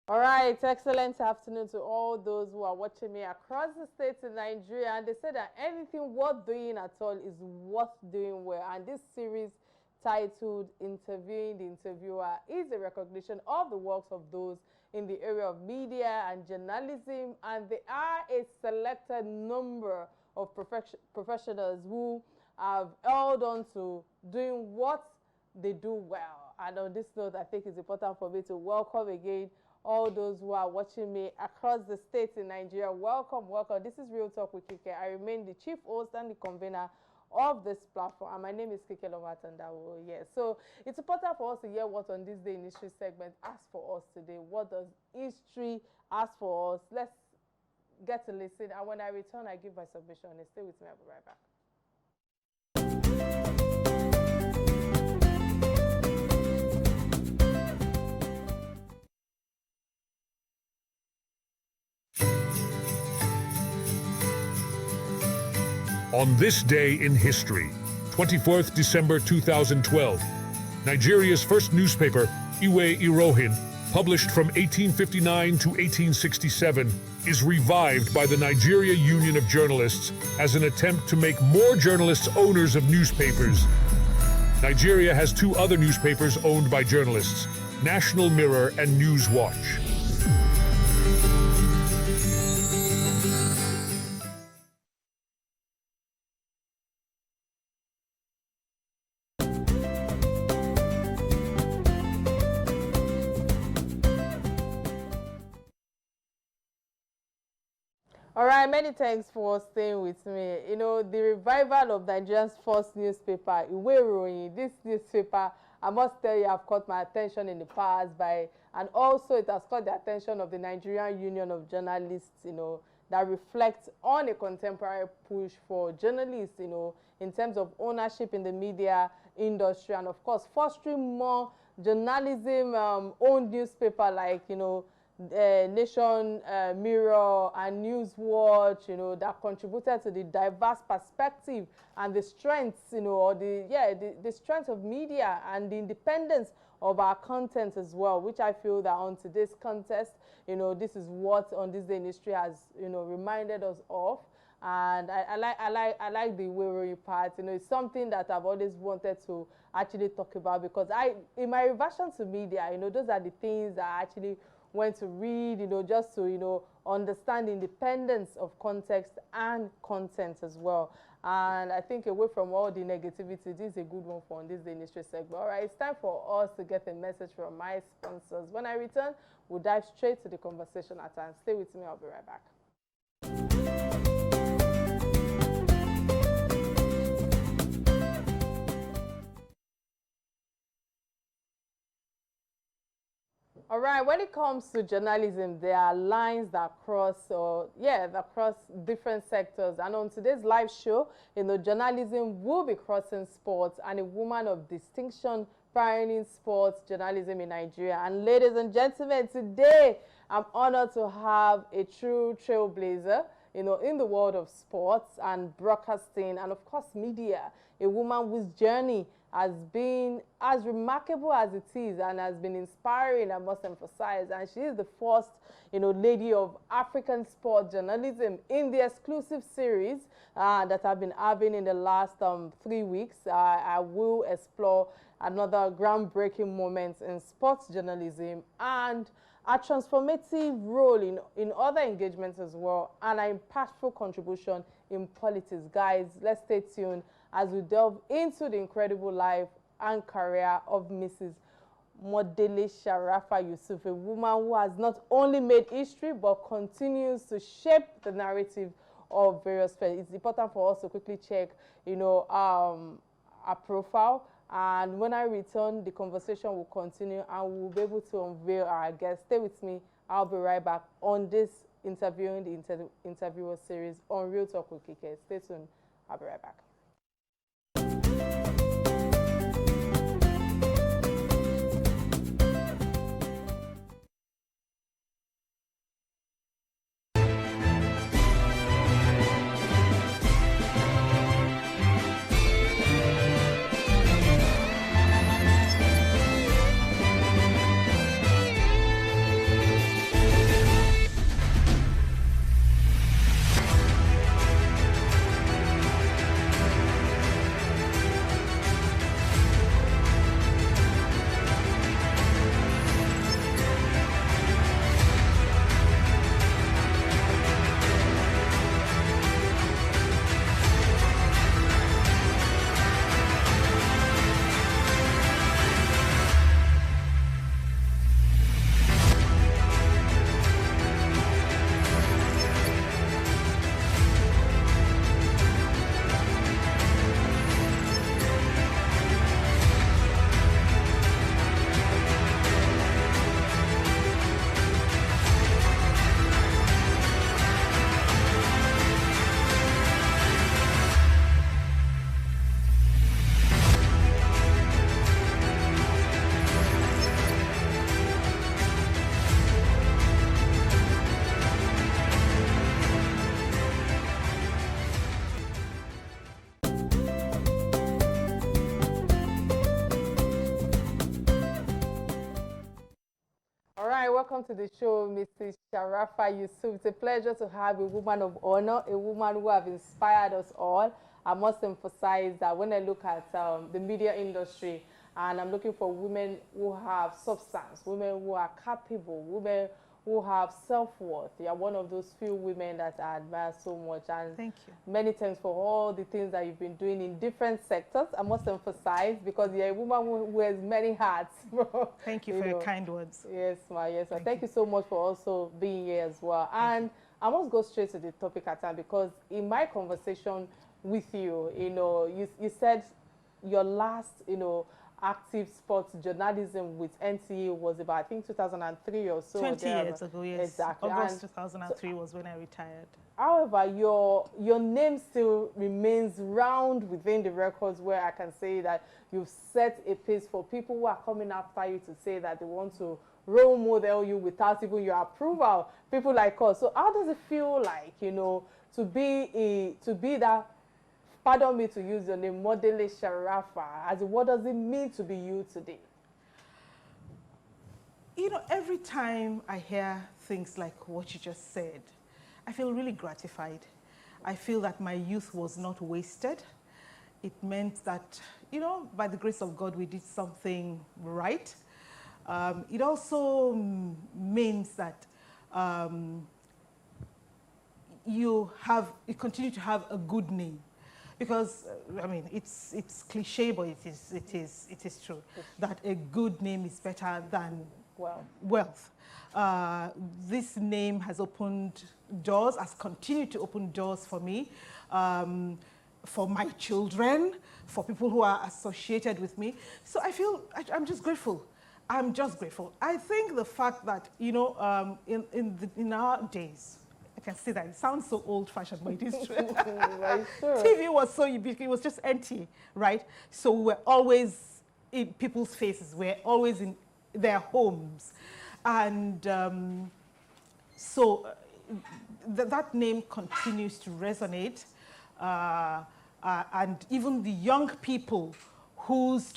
All right, excellent afternoon to all those who are watching me across the states in Nigeria. And they said that anything worth doing at all is worth doing well. And this series titled Interviewing the Interviewer is a recognition of the works of those in the area of media and journalism. And they are a selected number of professionals who have held on to doing what they do well. And on this note, I think it's important for me to welcome again all those who are watching me across the states in Nigeria. Welcome, welcome. This is Real Talk with Kike. I remain the chief host and the convener of this platform, and my name is Kike Atanda-Owo. Yes, so it's important for us to hear what on this day in history segment asks for us today. What does history ask for us? Let's get to listen, and when I return, I give my submission. Stay with me. I'll be right back. On this day in history, 24th December 2012, Nigeria's first newspaper, Iwe Irohin, published from 1859 to 1867, is revived by the Nigeria Union of Journalists as an attempt to make more journalists owners of newspapers. Nigeria has two other newspapers owned by journalists, National Mirror and Newswatch. All right, many thanks for staying with me. You know, the revival of Nigeria's first newspaper, Iwe Irohin, this newspaper, I must tell you, have caught my attention in the past and also it has caught the attention of the Nigerian Union of Journalists, you know, that reflects on a contemporary push for journalists, you know, in terms of ownership in the media industry and, of course, fostering more journalism-owned newspaper like, you know, Nation Mirror and Newswatch, you know, that contributed to the diverse perspective and the strengths, you know, or the strength of media and the independence of our content as well, which I feel that on today's contest, you know, this is what on this day in history has, you know, reminded us of. And I like the Iwe part. You know, it's something that I've always wanted to actually talk about because in my reversion to media, you know, those are the things that I actually went to read, you know, just to, you know, understand the independence of context and content as well. And I think away from all the negativity, this is a good one for on this day industry segment. All right, it's time for us to get a message from my sponsors. When I return, we'll dive straight to the conversation at hand. Stay with me, I'll be right back. All right, when it comes to journalism, there are lines that cross, that cross different sectors. And on today's live show, you know, journalism will be crossing sports and a woman of distinction pioneering sports journalism in Nigeria. And ladies and gentlemen, today I'm honored to have a true trailblazer, you know, in the world of sports and broadcasting and, of course, media, a woman whose journey has been as remarkable as it is and has been inspiring, I must emphasize. And she is the first, you know, lady of African sport journalism in the exclusive series that I've been having in the last 3 weeks. I will explore another groundbreaking moment in sports journalism and a transformative role in other engagements as well, and an impactful contribution in politics. Guys, let's stay tuned as we delve into the incredible life and career of Mrs. Modele Sharafa-Yusuf, a woman who has not only made history but continues to shape the narrative of various fields. It's important for us to quickly check, you know, our profile. And when I return, the conversation will continue and we'll be able to unveil our guests. Stay with me. I'll be right back on this Interviewing the Interviewer series on Real Talk with Kike. Stay tuned. I'll be right back. right, welcome to the show, Mrs. Sharafa-Yusuf. It's a pleasure to have a woman of honor, a woman who have inspired us all. I must emphasize that when I look at the media industry, and I'm looking for women who have substance, women who are capable, women who have self-worth. You're one of those few women that I admire so much. And thank you. Many thanks for all the things that you've been doing in different sectors. I must emphasize, because you're a woman who wears many hats. Thank you for your kind words. Yes, ma. Yes, ma. Thank you so much for also being here as well. And I must go straight to the topic at hand, because in my conversation with you, you said your last, active sports journalism with NTA was about, I think, 2003 or so. 20 years ago, yes. Exactly. August 2003 was when I retired. However, your name still remains round within the records, where I can say that you've set a pace for people who are coming after you to say that they want to role model you without even your approval. People like us. So how does it feel like, to be that, pardon me to use your name, Modele Sharafa? What does it mean to be you today? Every time I hear things like what you just said, I feel really gratified. I feel that my youth was not wasted. It meant that, by the grace of God, we did something right. It also means that you continue to have a good name. Because, it's cliche, but it is true that a good name is better than wealth. This name has opened doors, has continued to open doors for me, for my children, for people who are associated with me. So I feel I'm just grateful. I'm just grateful. I think the fact that, in our days, I can say that it sounds so old-fashioned, but it is true. Right, sure. TV was so ubiquitous, it was just empty, right? So we were always in people's faces, we're always in their homes. And that name continues to resonate. And even the young people whose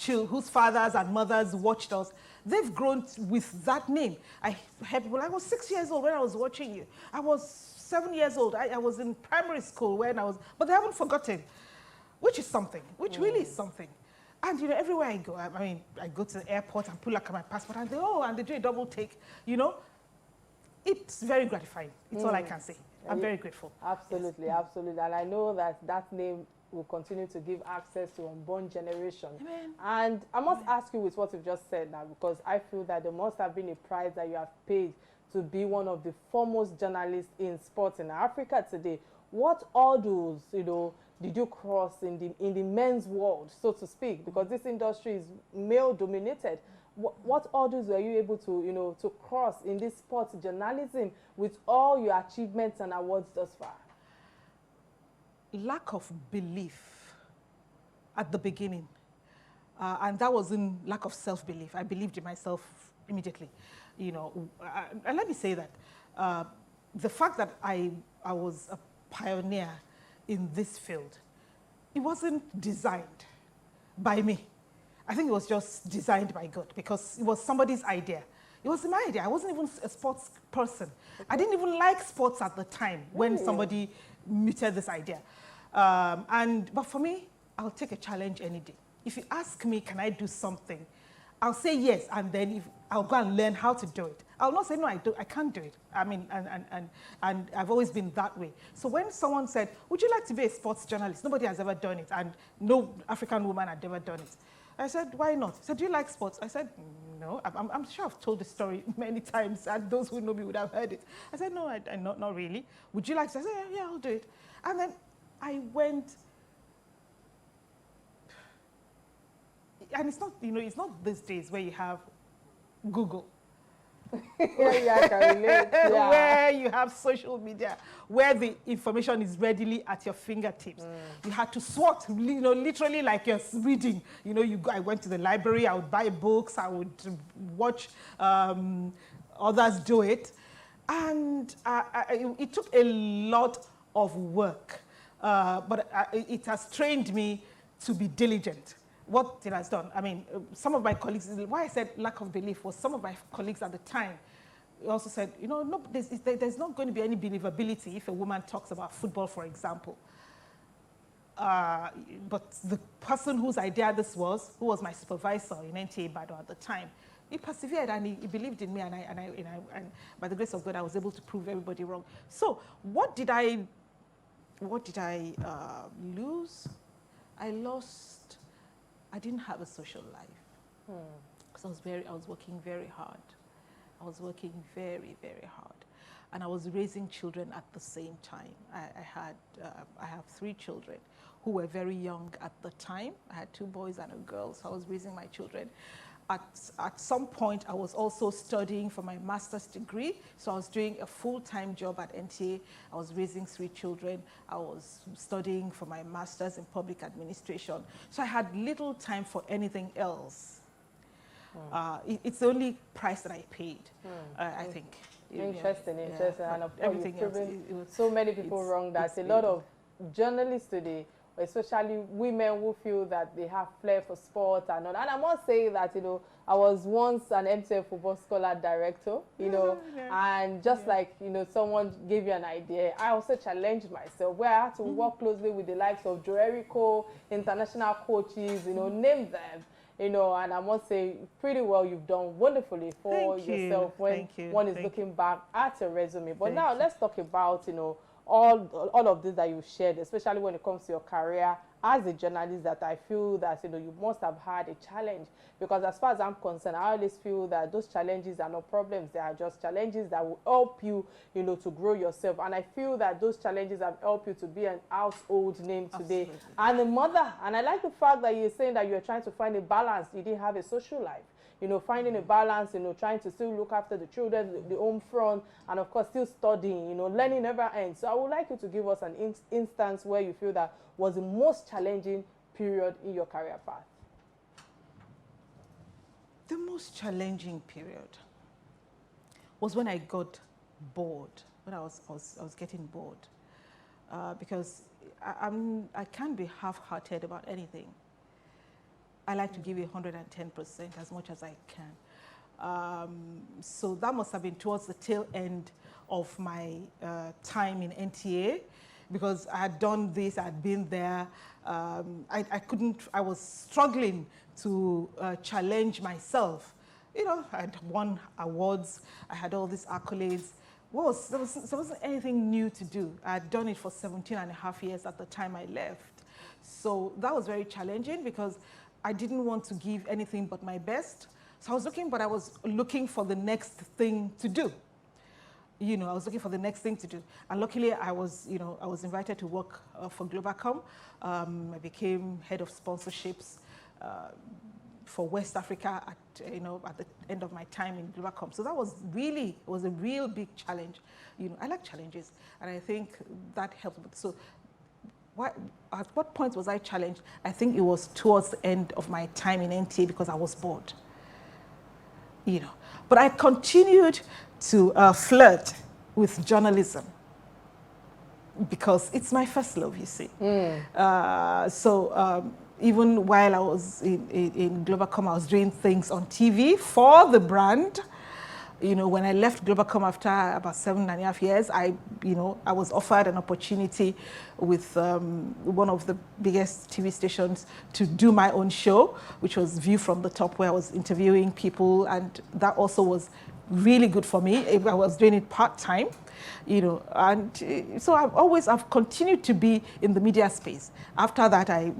fathers and mothers watched us, they've grown with that name. I heard people, I was 6 years old when I was watching you. I was 7 years old. I was in primary school but they haven't forgotten, which is something, which really is something. And, everywhere I go, I go to the airport and pull out my passport and they do a double take, It's very gratifying. It's all I can say. I'm very grateful. Absolutely, yes. Absolutely. And I know that name will continue to give access to unborn generation. Amen. And I must ask you with what you've just said now, because I feel that there must have been a price that you have paid to be one of the foremost journalists in sports in Africa today. What hurdles, did you cross in the men's world, so to speak? Because this industry is male dominated. What hurdles were you able to, to cross in this sports journalism with all your achievements and awards thus far? Lack of belief at the beginning. And that was in lack of self-belief. I believed in myself immediately. And let me say that the fact that I was a pioneer in this field, it wasn't designed by me. I think it was just designed by God, because it was somebody's idea. It was my idea. I wasn't even a sports person. Okay. I didn't even like sports at the time when somebody muted this idea. But for me, I'll take a challenge any day. If you ask me, can I do something? I'll say yes, and then I'll go and learn how to do it. I'll not say, no, I can't do it. And I've always been that way. So when someone said, would you like to be a sports journalist? Nobody has ever done it, and no African woman had ever done it. I said, why not? He said, do you like sports? I said, no. I'm sure I've told the story many times, and those who know me would have heard it. I said, no, not really. Would you like to? I said, yeah, I'll do it. And then I went, and it's not, it's not these days where you have Google. Yeah, I can relate. Yeah. Where you have social media, where the information is readily at your fingertips. You had to sort, literally like you're reading. I went to the library, I would buy books, I would watch others do it. And it took a lot of work, but it has trained me to be diligent. What it has done, some of my colleagues, why I said lack of belief was some of my colleagues at the time he also said, you know, no, there's not going to be any believability if a woman talks about football, for example. But the person whose idea this was, who was my supervisor in NTA Bado at the time, he persevered and he believed in me, and by the grace of God, I was able to prove everybody wrong. So what did I lose? I didn't have a social life because I was working very hard. I was working very, very hard. And I was raising children at the same time. I have 3 children who were very young at the time. I had 2 boys and a girl, so I was raising my children. At some point, I was also studying for my master's degree, so I was doing a full-time job at NTA. I was raising 3 children. I was studying for my master's in public administration. So I had little time for anything else. It's the only price that I paid, I think. Interesting. And of course, everything you've else, proven so many people wrong that a lot of journalists today, especially women who feel that they have flair for sport and all. And I must say that, you know, I was once an MTN football scholar director, you know, and just like, you know, someone gave you an idea, I also challenged myself where I had to work closely with the likes of Joe Erico, international coaches, you know, name them. You know, and I must say, pretty well, you've done wonderfully for yourself when one is looking back at your resume. But now let's talk about, you know, all of this that you've shared, especially when it comes to your career as a journalist, that I feel that, you know, you must have had a challenge. Because as far as I'm concerned, I always feel that those challenges are not problems. They are just challenges that will help you, you know, to grow yourself. And I feel that those challenges have helped you to be an household name today. Absolutely. And a mother. And I like the fact that you're saying that you're trying to find a balance. You didn't have a social life. You know, finding a balance, you know, trying to still look after the children, the home front, and of course still studying, you know, learning never ends. So I would like you to give us an instance where you feel that was the most challenging period in your career path. The most challenging period was when I got bored, when I was getting bored, because I can't be half-hearted about anything. I like to give you 110% as much as I can. So that must have been towards the tail end of my time in NTA, because I had done this, I had been there. I was struggling to challenge myself. You know, I had won awards, I had all these accolades. There wasn't anything new to do. I had done it for 17.5 years at the time I left. So that was very challenging because I didn't want to give anything but my best. So I was looking for the next thing to do. You know, I was looking for the next thing to do. And luckily I was invited to work for Globacom. I became head of sponsorships for West Africa at the end of my time in Globacom. So that was a real big challenge. You know, I like challenges, and I think that helped. So at what point was I challenged? I think it was towards the end of my time in NTA because I was bored. You know, but I continued to flirt with journalism because it's my first love, you see. Even while I was in Globacom, I was doing things on TV for the brand. You know, when I left Globacom after about 7.5 years, I was offered an opportunity with one of the biggest TV stations to do my own show, which was View from the Top, where I was interviewing people, and that also was really good for me. I was doing it part-time, you know, and so I've continued to be in the media space. After that, I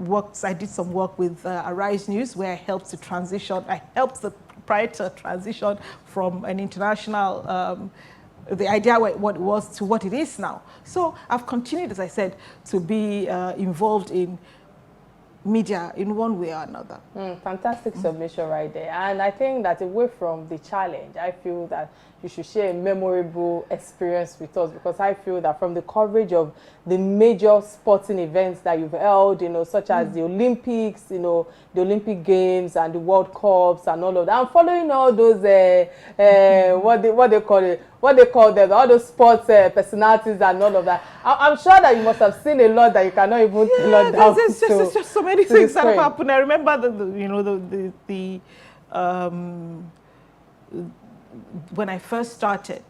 did some work with Arise News, where I helped the proprietor transition from an international, the idea what it was to what it is now. So I've continued, as I said, to be involved in media in one way or another. Fantastic submission right there. And I think that away from the challenge, I feel that you should share a memorable experience with us, because I feel that from the coverage of the major sporting events that you've held, you know, such as the Olympics, you know, the Olympic Games and the World Cups and all of that, I'm following all those, what they call them, all those sports personalities and all of that. I'm sure that you must have seen a lot that you cannot even tell us down. There's just so many things that have happened. I remember when I first started,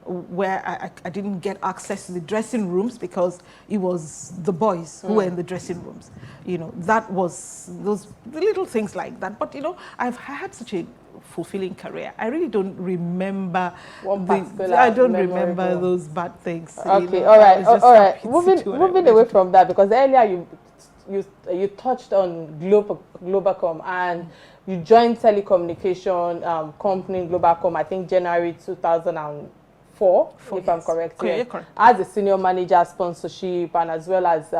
where I didn't get access to the dressing rooms because it was the boys who were in the dressing rooms. You know, that was those little things like that. But, you know, I've had such a fulfilling career. I really don't remember I don't remember those bad things. Okay, you know, all right. Moving away from that, because earlier you touched on Globacom, and you joined telecommunication company Globacom, I think January 2004, if I'm correct. Correct. As a senior manager, sponsorship, and as well as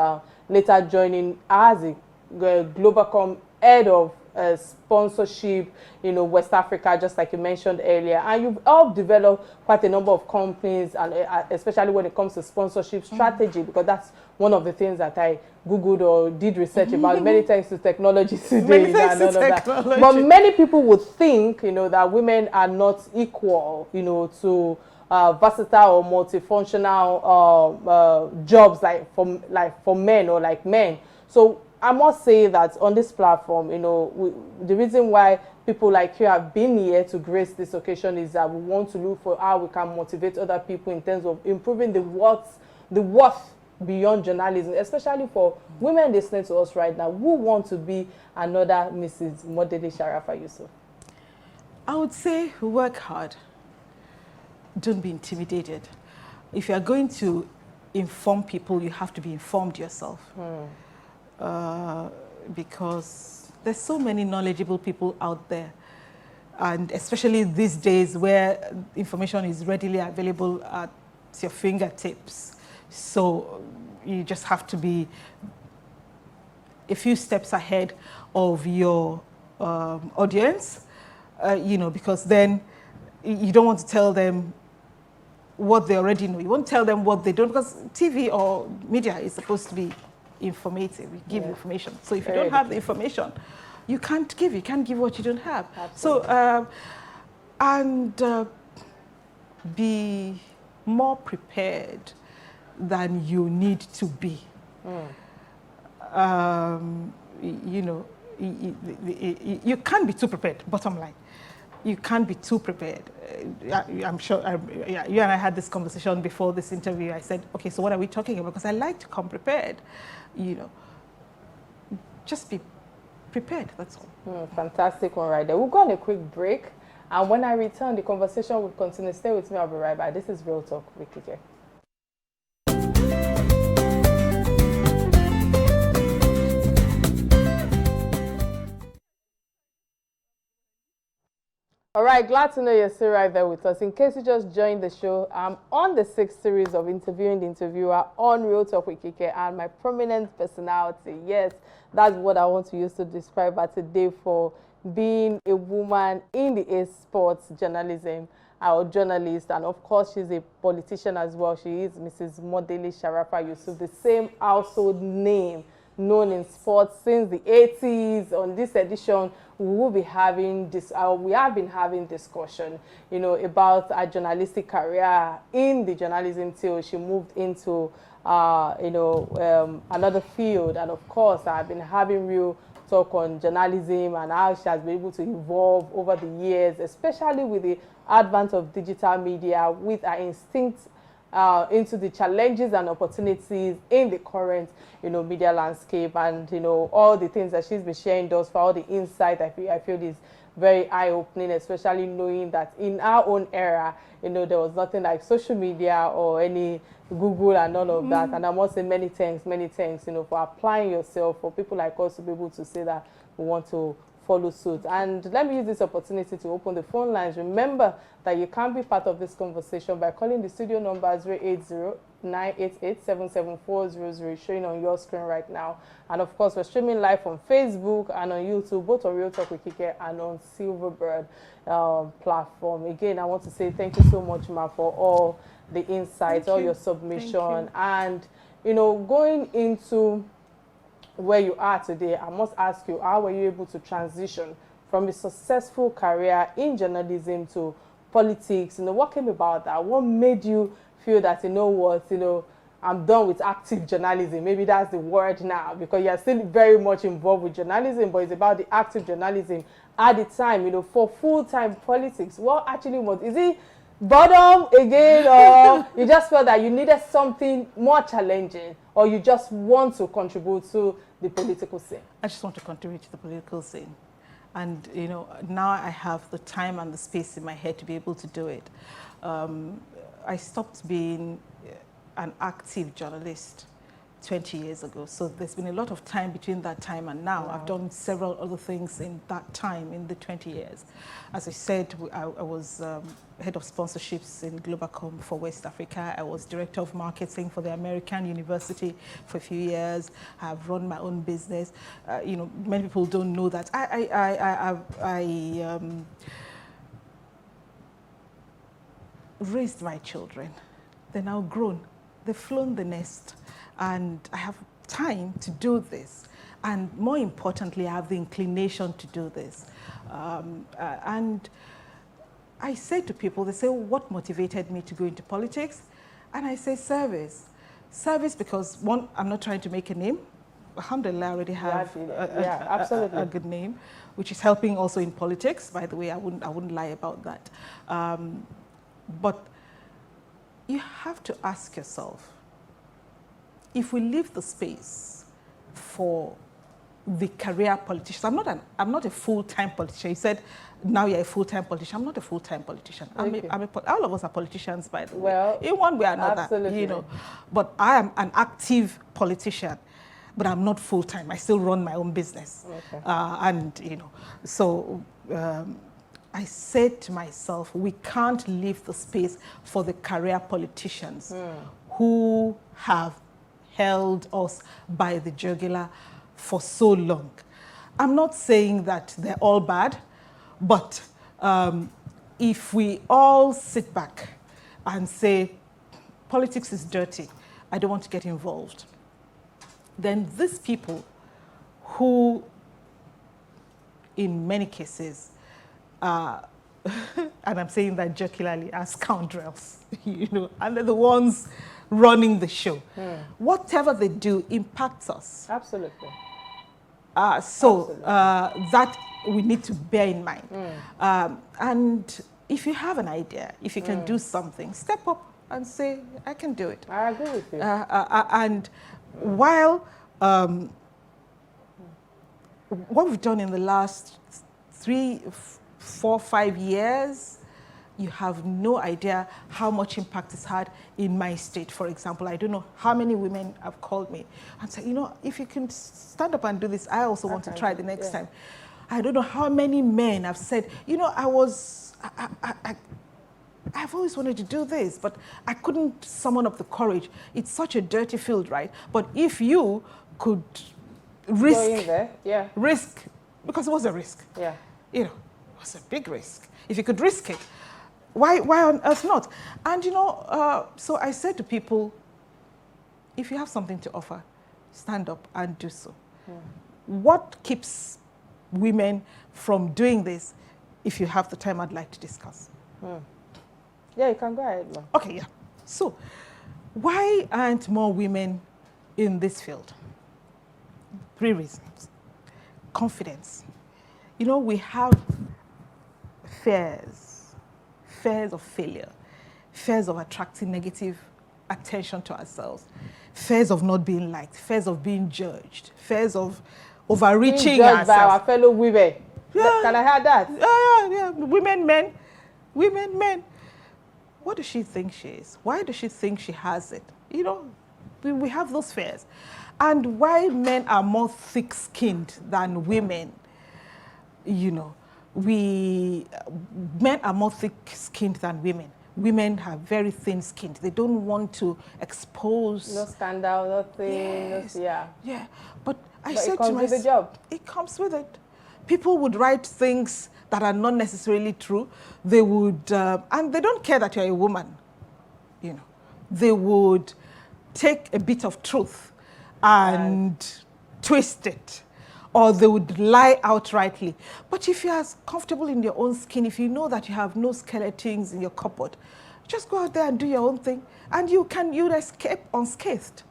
later joining as a Globacom head of sponsorship, you know, West Africa, just like you mentioned earlier. And you've helped develop quite a number of companies, and especially when it comes to sponsorship strategy, because that's one of the things that I Googled or did research about. Many thanks to technology today. But many people would think, you know, that women are not equal, you know, to versatile or multifunctional jobs like for men or like men. So I must say that on this platform, you know, the reason why people like you have been here to grace this occasion is that we want to look for how we can motivate other people in terms of improving the worth beyond journalism, especially for women listening to us right now who want to be another Mrs. Modele Sharafa-Yusuf. I would say work hard. Don't be intimidated. If you are going to inform people, you have to be informed yourself. Because there's so many knowledgeable people out there, and especially these days where information is readily available at your fingertips. So you just have to be a few steps ahead of your audience, you know, because then you don't want to tell them what they already know. You won't tell them what they don't, because TV or media is supposed to be informative. We give information. So if you don't have the information, you can't give. You can't give what you don't have. Absolutely. So be more prepared than you need to be. You know, you can't be too prepared. Bottom line, you can't be too prepared. I'm sure you and I had this conversation before this interview. I said, okay, so what are we talking about? Because I like to come prepared. You know, just be prepared, that's all. Fantastic one right there. We'll go on a quick break, and when I return, the conversation will continue. Stay with me, I'll be right back. This is Real Talk with Kike. All right, glad to know you're still right there with us. In case you just joined the show, I'm on the 6th series of Interviewing the Interviewer on Real Talk with Kike, and my prominent personality. Yes, that's what I want to use to describe her today, for being a woman in the sports journalism, or journalist, and of course she's a politician as well. She is Mrs. Modele Sharafa-Yusuf, the same household name known in sports since the 80s. On this edition, we will be having this, we have been having discussion, you know, about her journalistic career in the journalism till she moved into, you know, another field. And of course, I've been having real talk on journalism and how she has been able to evolve over the years, especially with the advent of digital media, with her instinct into the challenges and opportunities in the current, you know, media landscape, and, you know, all the things that she's been sharing thus for, all the insight I feel is very eye-opening, especially knowing that in our own era, you know, there was nothing like social media or any Google and all of that. And I must say many thanks, you know, for applying yourself, for people like us to be able to say that we want to follow suit. And let me use this opportunity to open the phone lines. Remember that you can be part of this conversation by calling the studio number 080-988-77400, showing on your screen right now. And of course, we're streaming live on Facebook and on YouTube, both on Real Talk with Kike and on Silverbird platform. Again, I want to say thank you so much, Ma, for all the insights, all your submission. And, you know, going into where you are today, I must ask you, how were you able to transition from a successful career in journalism to politics? You know, what came about that? What made you feel that, you know what, you know, I'm done with active journalism? Maybe that's the word now, because you're still very much involved with journalism, but it's about the active journalism. at the time, you know, for full-time politics? What actually was, is it boredom again, or you just felt that you needed something more challenging, or you just want to contribute to the political scene? I just want to contribute to the political scene. And, you know, now I have the time and the space in my head to be able to do it. I stopped being an active journalist 20 years ago. So there's been a lot of time between that time and now. Wow. I've done several other things in that time, in the 20 years. As I said, I was head of sponsorships in Globacom for West Africa. I was director of marketing for the American University for a few years. I've run my own business. You know, many people don't know that. I raised my children. They're now grown. They've flown the nest. And I have time to do this. And more importantly, I have the inclination to do this. And I say to people, they say, what motivated me to go into politics? And I say service. Service because, one, I'm not trying to make a name. Alhamdulillah, I already have a good name, which is helping also in politics. By the way, I wouldn't lie about that. But you have to ask yourself, if we leave the space for the career politicians, I'm not a full-time politician. You said now you're a full-time politician. I'm not a full-time politician. All of us are politicians, by the way, in one way or another. Absolutely. You know, but I am an active politician, but I'm not full-time. I still run my own business, and you know, so. I said to myself, we can't leave the space for the career politicians who have held us by the jugular for so long. I'm not saying that they're all bad, but if we all sit back and say, politics is dirty, I don't want to get involved, then these people who, in many cases, and I'm saying that jocularly, are scoundrels, you know, and they're the ones running the show. Whatever they do impacts us. Absolutely. That we need to bear in mind. And if you have an idea, if you can do something, step up and say, I can do it. I agree with you. And while what we've done in the last 3, 4, 5 years, you have no idea how much impact it's had in my state. For example, I don't know how many women have called me and said, you know, if you can stand up and do this, I also want to try the next time. I don't know how many men have said, you know, I've always wanted to do this, but I couldn't summon up the courage. It's such a dirty field, right? But if you could risk, go in there. Risk, because it was a risk. You know, it was a big risk. If you could risk it, why on earth not? And you know, so I said to people, if you have something to offer, stand up and do so. What keeps women from doing this? If you have the time, I'd like to discuss. Yeah, you can go ahead. Okay, yeah. So, why aren't more women in this field? 3 reasons. Confidence. You know, we have fears of failure, fears of attracting negative attention to ourselves, fears of not being liked, fears of being judged, fears of overreaching being judged ourselves. by our fellow women. Can I have that? Yeah. Women, men. What does she think she is? Why does she think she has it? You know, we have those fears. And why men are more thick-skinned than women, you know, men are more thick-skinned than women. Women are very thin-skinned. They don't want to expose. No scandal, nothing. Yes. Yeah. But I said to myself, it comes with the job. It comes with it. People would write things that are not necessarily true. They would, and they don't care that you're a woman, you know. They would take a bit of truth and twist it, or they would lie outrightly. But if you're as comfortable in your own skin, if you know that you have no skeletons in your cupboard, just go out there and do your own thing, and you'd escape unscathed,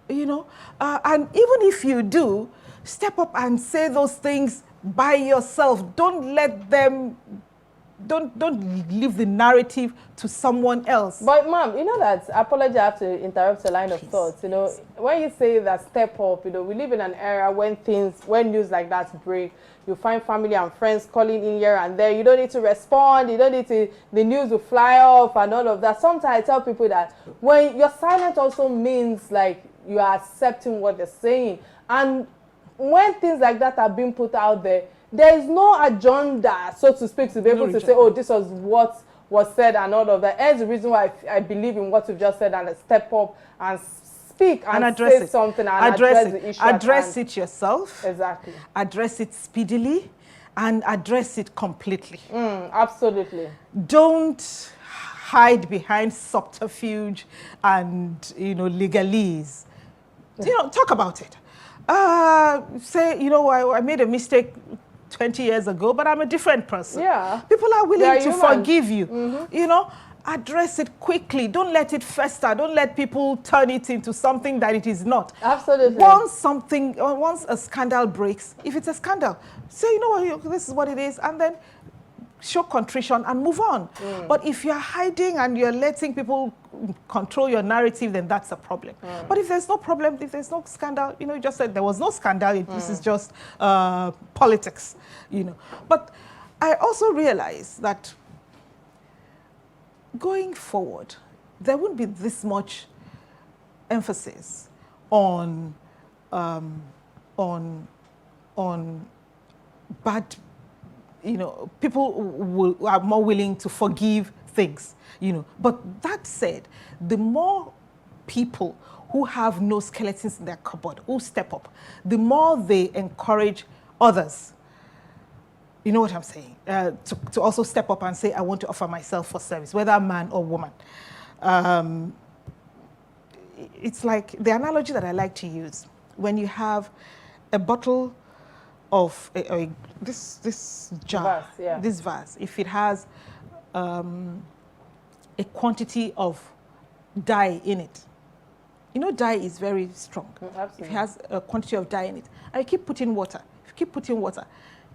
you know. And even if you do, step up and say those things by yourself. Don't let them, don't leave the narrative to someone else. But ma'am, you know that, apology, I have to interrupt a line of thought. You know, when you say that step up, you know, we live in an era when news like that break, you find family and friends calling in here and there. You don't need to respond. You don't need to, the news will fly off and all of that. Sometimes I tell people that when you're silent also means like you are accepting what they're saying. And when things like that are being put out there, there is no agenda, so to speak, to be able to say, oh, this was what was said and all of that. That's the reason why I believe in what you've just said, and step up and speak and address say something and address the issue. Address it yourself. Exactly. Address it speedily and address it completely. Absolutely. Don't hide behind subterfuge and, you know, legalese. You know, talk about it. Say, you know, I made a mistake 20 years ago, but I'm a different person. Yeah. People are willing to forgive you. You know, address it quickly. Don't let it fester. Don't let people turn it into something that it is not. Absolutely. Once a scandal breaks, if it's a scandal, say, you know what, this is what it is, and then show contrition and move on. But if you're hiding and you're letting people control your narrative, then that's a problem. But if there's no problem, if there's no scandal, you know, you just said there was no scandal, this is just politics, you know. But I also realize that going forward, there won't be this much emphasis on bad, you know, people are more willing to forgive things, you know. But that said, the more people who have no skeletons in their cupboard, who step up, the more they encourage others, you know what I'm saying, to also step up and say, I want to offer myself for service, whether man or woman. It's like the analogy that I like to use. When you have a bottle of this jar, this vase, if it has a quantity of dye in it, you know, dye is very strong. If it has a quantity of dye in it, and you keep putting water, if you keep putting water,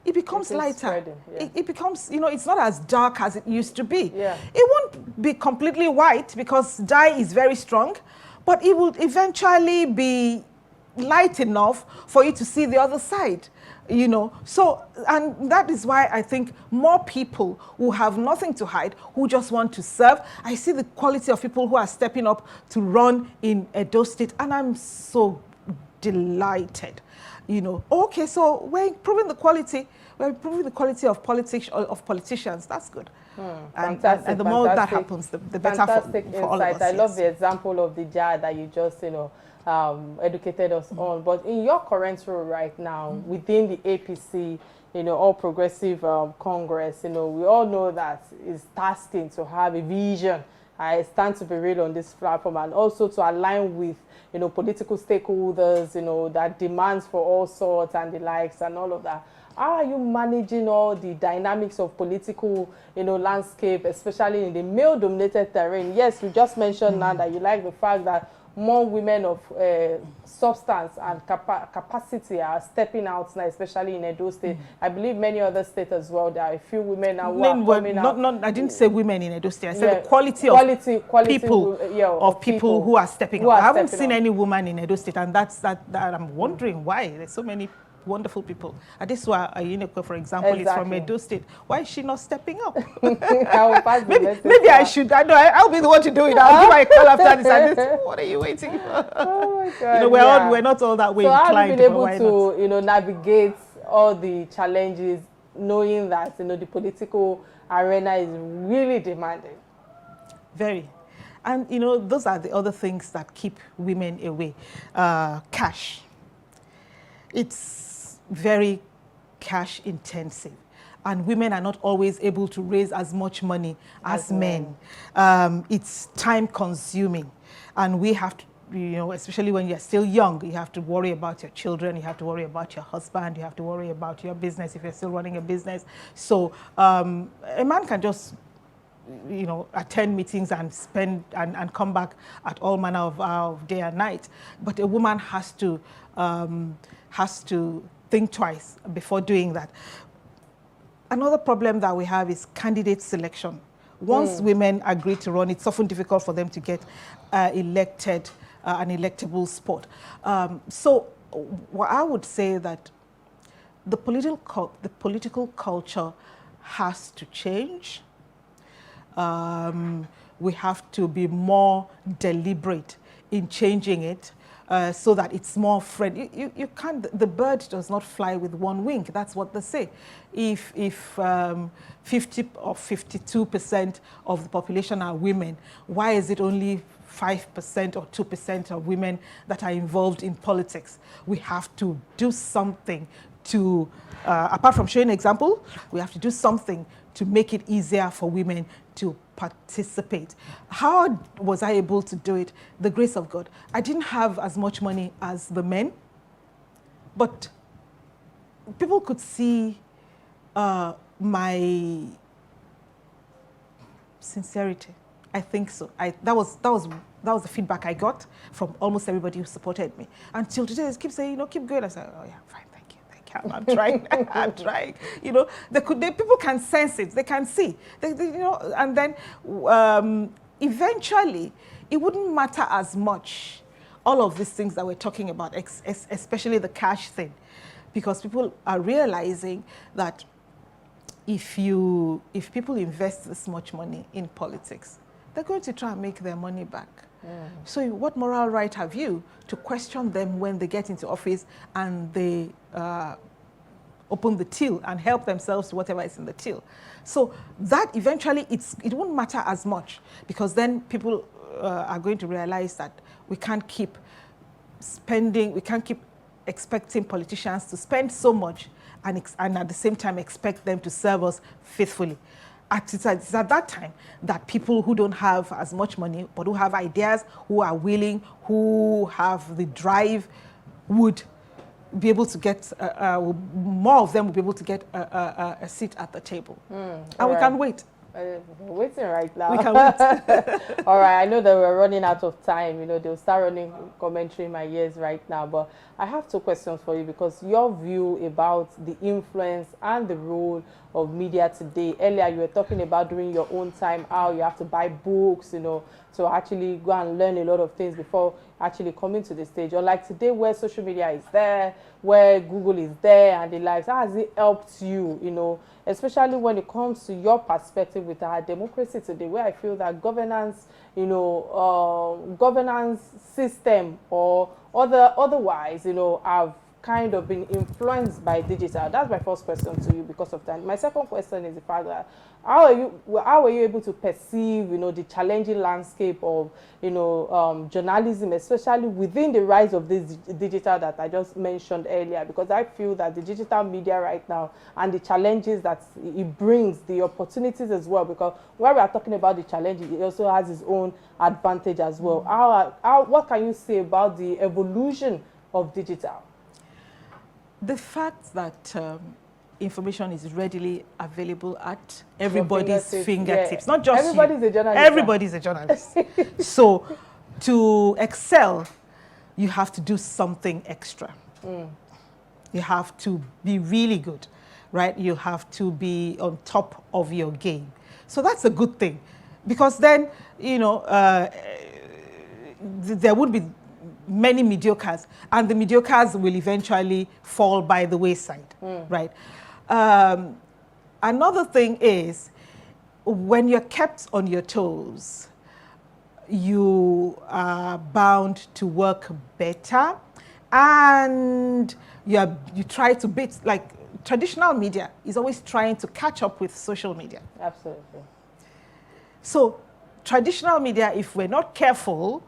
it becomes lighter. It becomes, you know, it's not as dark as it used to be. It won't be completely white because dye is very strong, but it will eventually be light enough for you to see the other side, you know. So, and that is why I think more people who have nothing to hide, who just want to serve. I see the quality of people who are stepping up to run in Edo State, and I'm so delighted, you know. Okay, so we're improving the quality. We're improving the quality of politicians. That's good. And the more that happens, the better for all of us. I love the example of the jar that you just, you know, educated us on. But in your current role right now, within the APC, you know, All Progressive Congress, you know, we all know that it's tasking to have a vision. I stand to be real on this platform, and also to align with, you know, political stakeholders, you know, that demands for all sorts and the likes and all of that. How are you managing all the dynamics of political, you know, landscape, especially in the male-dominated terrain? Yes, you just mentioned now that you like the fact that more women of substance and capacity are stepping out now, especially in Edo State. I believe many other states as well. There are a few women now who are coming out. I didn't say women in Edo State. I said the quality of people who are stepping up. I haven't seen any woman in Edo State, and that I'm wondering why. There's so many wonderful people. Adesua Ayinekwe, for example, is from Edo State. Why is she not stepping up? Maybe I should. I know. I'll be the one to do it. I'll give my call after this. What are you waiting for? Oh my God! You know, we're not all that way inclined. So have you been able to, you know, navigate all the challenges, knowing that, you know, the political arena is really demanding? Very. And, you know, those are the other things that keep women away. Cash. It's very cash intensive, and women are not always able to raise as much money as men. It's time consuming, and we have to, you know, especially when you're still young, you have to worry about your children, you have to worry about your husband, you have to worry about your business if you're still running a business. So a man can just, you know, attend meetings and spend and come back at all manner of day and night, but a woman has to think twice before doing that. Another problem that we have is candidate selection. Once women agree to run, it's often difficult for them to get elected, an electable spot. So what I would say that the political culture has to change. We have to be more deliberate in changing it so that it's more friendly. You can't, the bird does not fly with one wing. That's what they say. If 50 or 52% of the population are women, why is it only 5% or 2% of women that are involved in politics? We have to do something to, apart from showing an example, we have to do something to make it easier for women to participate. How was I able to do it? The grace of God. I didn't have as much money as the men, but people could see my sincerity. I think so. That was the feedback I got from almost everybody who supported me. Until today, they keep saying, keep going. I said, oh yeah, fine, thank you. I'm trying. I'm trying. People can sense it. They can see. And then eventually, it wouldn't matter as much. All of these things that we're talking about, especially the cash thing, because people are realizing that if people invest this much money in politics, they're going to try and make their money back. So what moral right have you to question them when they get into office and they open the till and help themselves to whatever is in the till? So that eventually it won't matter as much, because then people are going to realize that we can't keep spending, we can't keep expecting politicians to spend so much and at the same time expect them to serve us faithfully. It's at that time that people who don't have as much money, but who have ideas, who are willing, who have the drive, would be able to get, more of them will be able to get a seat at the table. And we can wait. We're waiting right now. We can wait. All right, I know that we're running out of time. They'll start running commentary in my ears right now. But I have two questions for you, because your view about the influence and the role of media today. Earlier, you were talking about during your own time, how you have to buy books, to actually go and learn a lot of things before actually coming to the stage. Or like today, where social media is there, where Google is there, and the likes. How has it helped you, especially when it comes to your perspective with our democracy today, where I feel that governance, governance system or otherwise, have kind of been influenced by digital? That's my first question to you because of time. My second question is the fact that how are you able to perceive, the challenging landscape of, journalism, especially within the rise of this digital that I just mentioned earlier? Because I feel that the digital media right now and the challenges that it brings, the opportunities as well, because while we are talking about the challenges, it also has its own advantage as well. What can you say about the evolution of digital? The fact that information is readily available at everybody's fingertips, not just everybody's you. A journalist. Everybody's a journalist. So to excel, you have to do something extra. You have to be really good, right? You have to be on top of your game. So that's a good thing, because then, there would be many mediocres, and the mediocres will eventually fall by the wayside, right? Another thing is, when you're kept on your toes, you are bound to work better, and you try to beat, like traditional media is always trying to catch up with social media. Absolutely. So traditional media, if we're not careful,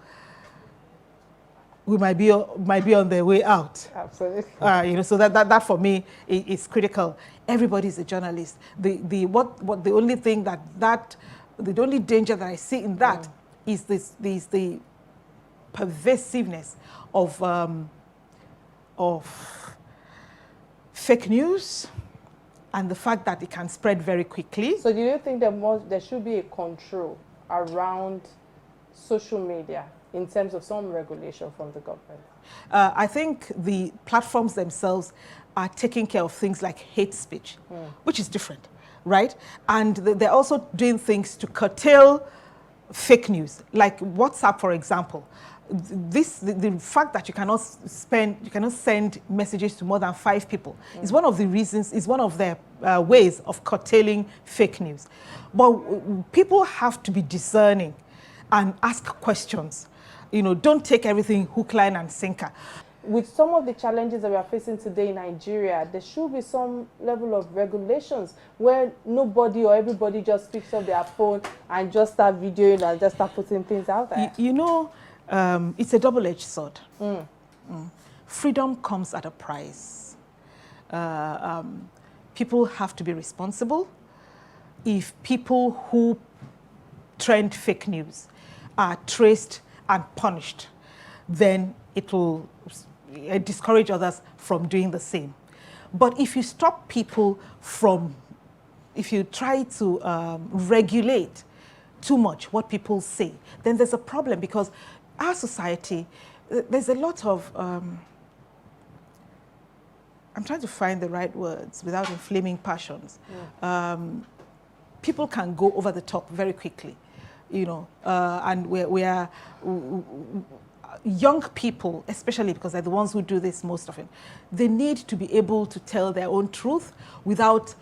we might be on their way out. Absolutely. So that for me is critical. Everybody's a journalist. The only danger that I see in that is the pervasiveness of fake news, and the fact that it can spread very quickly. So do you think there should be a control around social media in terms of some regulation from the government? I think the platforms themselves are taking care of things like hate speech, which is different, right? And they're also doing things to curtail fake news, like WhatsApp, for example. The fact that you cannot send messages to more than 5 people is one of the reasons, is one of the ways of curtailing fake news. But people have to be discerning and ask questions. Don't take everything hook, line, and sinker. With some of the challenges that we are facing today in Nigeria, there should be some level of regulations where nobody or everybody just picks up their phone and just start videoing and just start putting things out there. It's a double-edged sword. Freedom comes at a price. People have to be responsible. If people who trend fake news are traced and punished, then it will discourage others from doing the same. But if you stop people from, if you try to regulate too much what people say, then there's a problem, because our society, there's a lot of, I'm trying to find the right words without inflaming passions. People can go over the top very quickly, and we are young people, especially because they're the ones who do this most often. They need to be able to tell their own truth without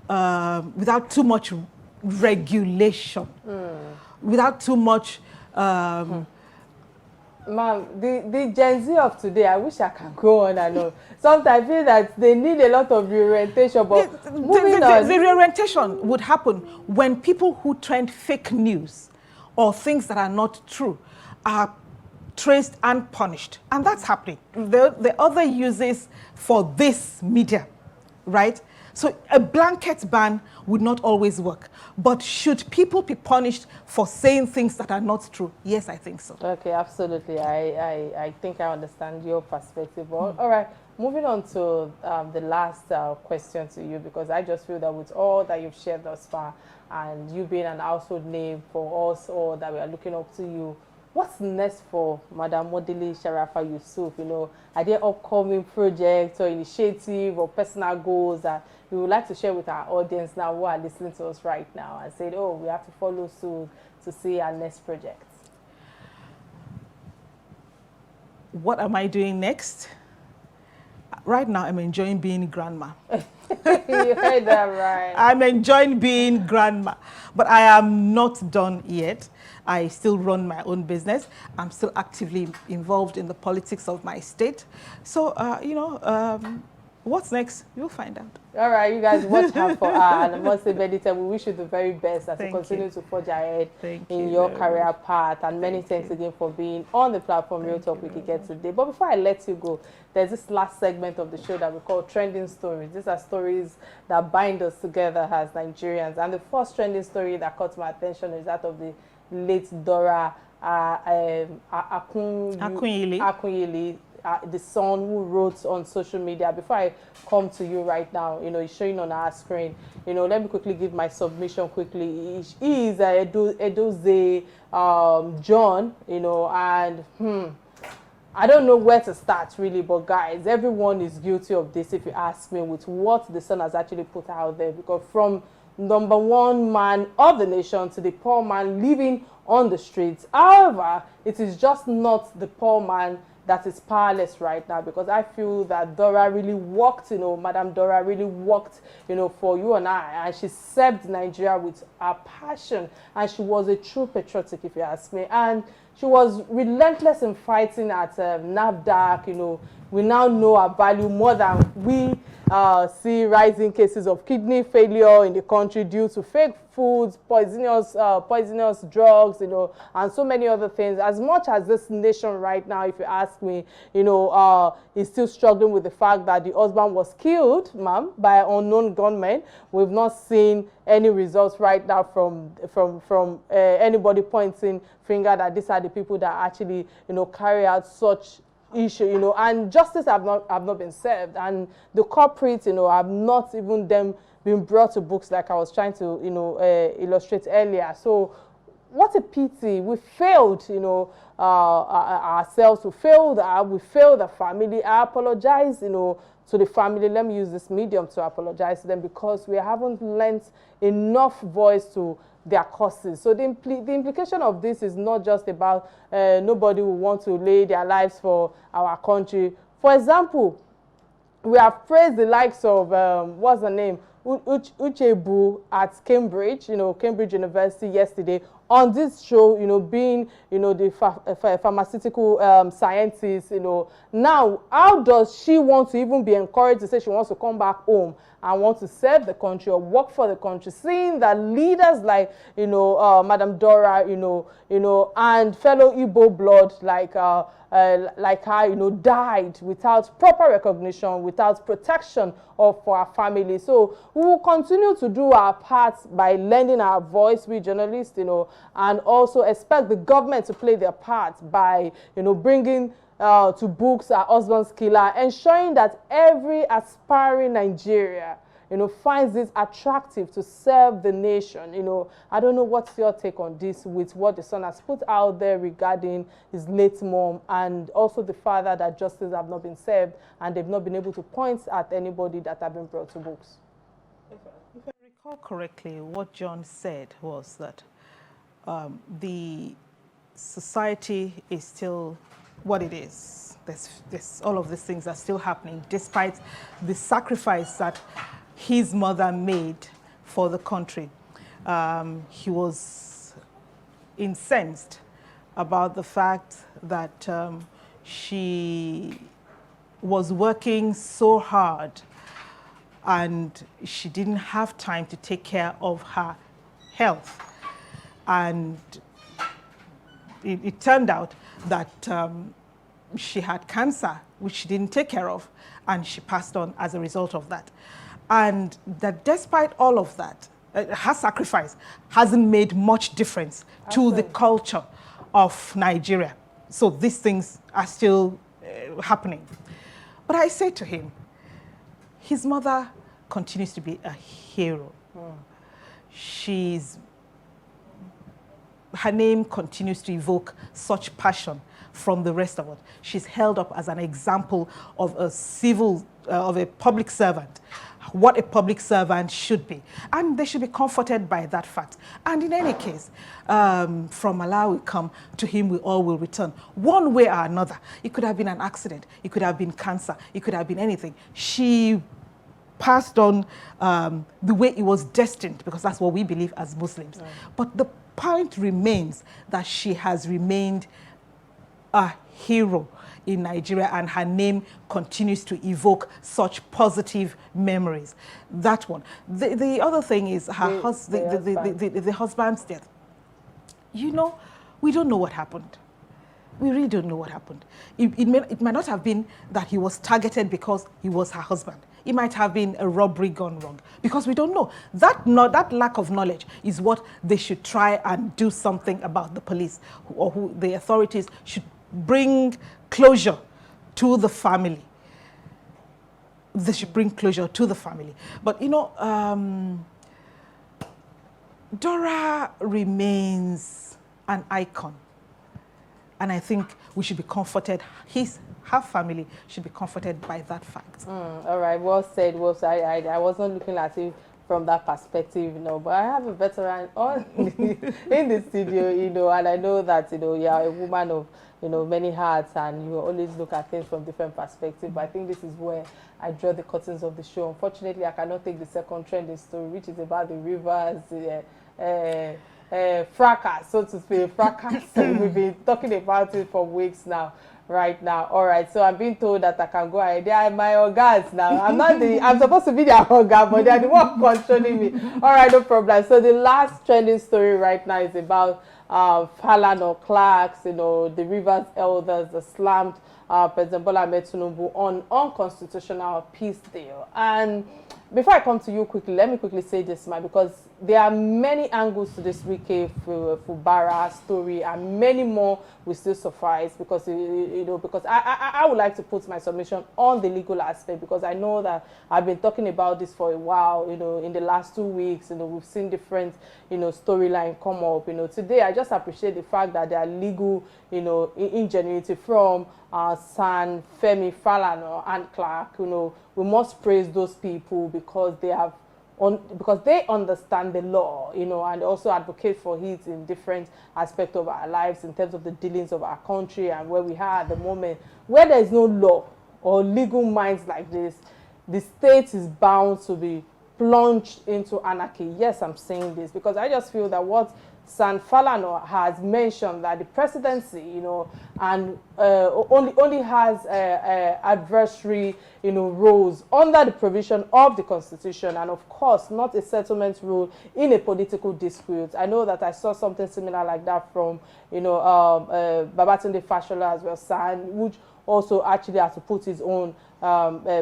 too much regulation, without too much. Ma'am, the Gen Z of today, I wish I can go on and on. Sometimes I feel that they need a lot of reorientation, but the reorientation would happen when people who trend fake news or things that are not true are traced and punished. And that's happening. The other uses for this media, right? So a blanket ban would not always work. But should people be punished for saying things that are not true? Yes, I think so. Okay, absolutely. I think I understand your perspective. All right, moving on to the last question to you, because I just feel that with all that you've shared thus far, and you being an household name for us all that we are looking up to you, what's next for Madam Modele Sharafa-Yusuf? Are there upcoming projects or initiative or personal goals that we would like to share with our audience now who are listening to us right now and say, oh, we have to follow suit to see our next project? What am I doing next? Right now, I'm enjoying being grandma. You heard that right. I'm enjoying being grandma, but I am not done yet. I still run my own business. I'm still actively involved in the politics of my state. So, what's next? You'll find out. All right, you guys watch out for her. And I must say, Benita, we wish you the very best as you continue to forge ahead in your career path. And many thanks again for being on the platform Real Talk with Kike today. But before I let you go, there's this last segment of the show that we call Trending Stories. These are stories that bind us together as Nigerians. And the first trending story that caught my attention is that of the late Dora Akunyili, the son who wrote on social media. Before I come to you right now, it's showing on our screen. Let me quickly give my submission quickly. He is a Edoze John, and I don't know where to start really, but guys, everyone is guilty of this if you ask me, with what the son has actually put out there. Because from #1 man of the nation to the poor man living on the streets. However, it is just not the poor man that is powerless right now, because I feel that Dora really worked, Madam Dora really worked, for you and I, and she served Nigeria with her passion, and she was a true patriotic, if you ask me, and she was relentless in fighting at NAFDAC. We now know her value more than we see rising cases of kidney failure in the country due to fake foods, poisonous drugs, and so many other things. As much as this nation right now, if you ask me, is still struggling with the fact that the husband was killed, ma'am, by unknown gunmen. We've not seen any results right now from anybody pointing finger that these are the people that actually, carry out such issue, and justice have not been served, and the culprits, have not even them been brought to books, like I was trying to, illustrate earlier. So what a pity. We failed, you know, ourselves. We failed the family. I apologize, you know, to the family. Let me use this medium to apologize to them because we haven't lent enough voice to their causes. So the implication of this is not just about nobody will want to lay their lives for our country. For example, we have praised the likes of, what's the name, Uchebu at Cambridge, you know, Cambridge University yesterday on this show, you know, being, you know, the pharmaceutical scientist, you know. Now, how does she want to even be encouraged to say she wants to come back home and want to serve the country or work for the country, seeing that leaders like, you know, Madam Dora, you know, and fellow Igbo blood like her, you know, died without proper recognition, without protection for our family. So we will continue to do our part by lending our voice, we journalists, you know, and also expect the government to play their part by, you know, bringing to books our husband's killer, ensuring that every aspiring Nigeria, you know, finds it attractive to serve the nation. You know, I don't know what's your take on this with what the son has put out there regarding his late mom and also the father that justice have not been served and they've not been able to point at anybody that have been brought to books. If I recall correctly, what John said was that the society is still what it is. There's all of these things are still happening despite the sacrifice that his mother made for the country. He was incensed about the fact that she was working so hard and she didn't have time to take care of her health. And it turned out that she had cancer, which she didn't take care of, and she passed on as a result of that. And that despite all of that, her sacrifice hasn't made much difference to the culture of Nigeria. So these things are still happening. But I say to him, his mother continues to be a hero. Her name continues to evoke such passion from the rest of us. She's held up as an example of a public servant, what a public servant should be. And they should be comforted by that fact. And in any case, from Allah we come, to him we all will return. One way or another. It could have been an accident. It could have been cancer. It could have been anything. She passed on the way it was destined, because that's what we believe as Muslims. But the point remains that she has remained a hero in Nigeria, and her name continues to evoke such positive memories. That one. The other thing is her the husband's death. You know, we don't know what happened. We really don't know what happened. It might not have been that he was targeted because he was her husband. It might have been a robbery gone wrong, because we don't know. That lack of knowledge is what they should try and do something about. The police or the authorities should bring closure to the family. They should bring closure to the family. But, you know, Dora remains an icon. And I think we should be comforted. Her family should be comforted by that fact. All right, well said. Well said. I wasn't looking at it from that perspective, you know, but I have a veteran on in the studio, you know, and I know that, you know, you are a woman of, you know, many hearts, and you always look at things from different perspectives. But I think this is where I draw the curtains of the show. Unfortunately, I cannot take the second trending story, which is about the rivers, fracas, so to speak, fracas. We've been talking about it for weeks now. Right now, all right. So I'm being told that I can go ahead. They are my organs now. I'm supposed to be their organ, but they are the one controlling me. All right, no problem. So the last trending story right now is about Falan or Clarks, you know, the Rivers elders, the slammed President Bola Ahmed Tinubu on unconstitutional peace deal. And before I come to you quickly, let me quickly say this, man, because there are many angles to this Wike Fubara story, and many more will still suffice, because you know, because I would like to put my submission on the legal aspect, because I know that I've been talking about this for a while. You know, in the last 2 weeks, you know, we've seen different, you know, storyline come up. You know, today I just appreciate the fact that there are legal, you know, ingenuity from San, Femi, Falana, and Clark. You know, we must praise those people because they have because they understand the law, you know, and also advocate for it in different aspects of our lives in terms of the dealings of our country and where we are at the moment. Where there is no law or legal minds like this, the state is bound to be plunged into anarchy. Yes, I'm saying this because I just feel that what San Falana has mentioned, that the presidency, you know, and only has adversary, you know, roles under the provision of the Constitution, and of course not a settlement rule in a political dispute. I know that I saw something similar like that from, you know, Babatunde Fashola as well, San, which also actually has to put his own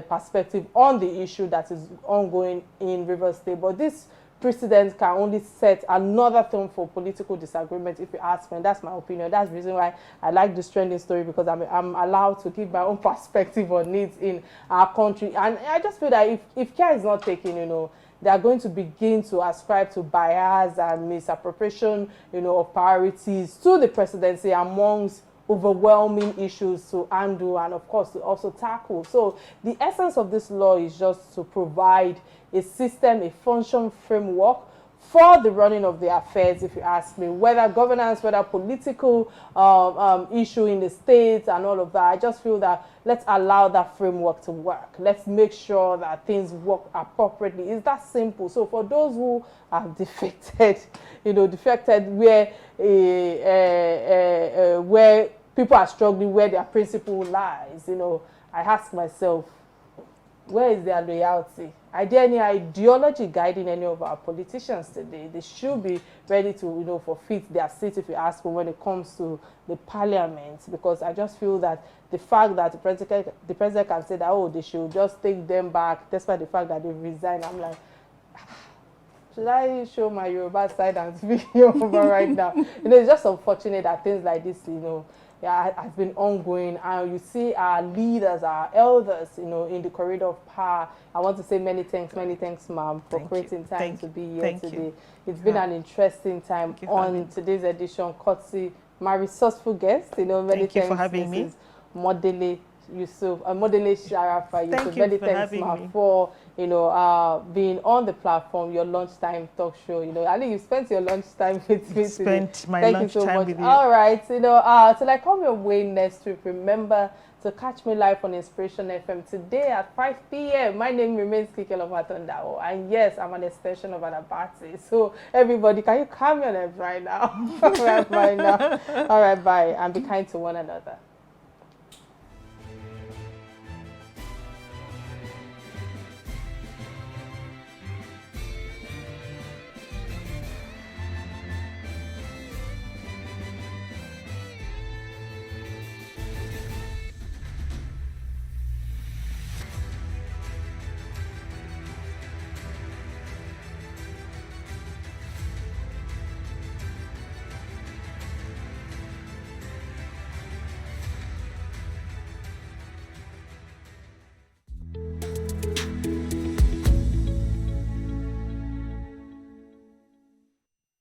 perspective on the issue that is ongoing in Rivers State. But this precedent can only set another tone for political disagreement, if you ask me. That's my opinion. That's the reason why I like this trending story, because I'm allowed to give my own perspective on it in our country. And I just feel that if care is not taken, you know, they are going to begin to ascribe to bias and misappropriation, you know, of priorities to the presidency amongst overwhelming issues to handle and of course to also tackle. So the essence of this law is just to provide a system, a function framework for the running of the affairs, if you ask me, whether governance, whether political issue in the state and all of that. I just feel that let's allow that framework to work. Let's make sure that things work appropriately. It's that simple. So for those who have defected, you know, where people are struggling, where their principle lies, you know, I ask myself, where is their loyalty? Are there any ideology guiding any of our politicians today? They should be ready to, you know, forfeit their seat, if you ask me, when it comes to the parliament. Because I just feel that the fact that the president can say that, oh, they should just take them back, despite the fact that they resigned. I'm like, should I show my Yoruba side and speak Yoruba right now? You know, it's just unfortunate that things like this, you know, has been ongoing, and you see our leaders, our elders, you know, in the corridor of power. I want to say many thanks, ma'am, for creating time to be here today. It's been an interesting time on today's edition, courtesy my resourceful guest, you know, many thanks for having me. Modele Yusuf, Modele Sharafa-Yusuf. Many thanks, ma'am, for, you know, being on the platform, your lunchtime talk show. You know, I think you spent your lunchtime with me today. Spent my lunchtime with you. All right, you know, till I come your way next week, remember to catch me live on Inspiration FM today at 5 p.m. My name remains Kike of Atanda-Owo, and yes, I'm an extension of Anabati. So everybody, can you calm your nerves right now? All right, bye now. All right, bye, and be kind to one another.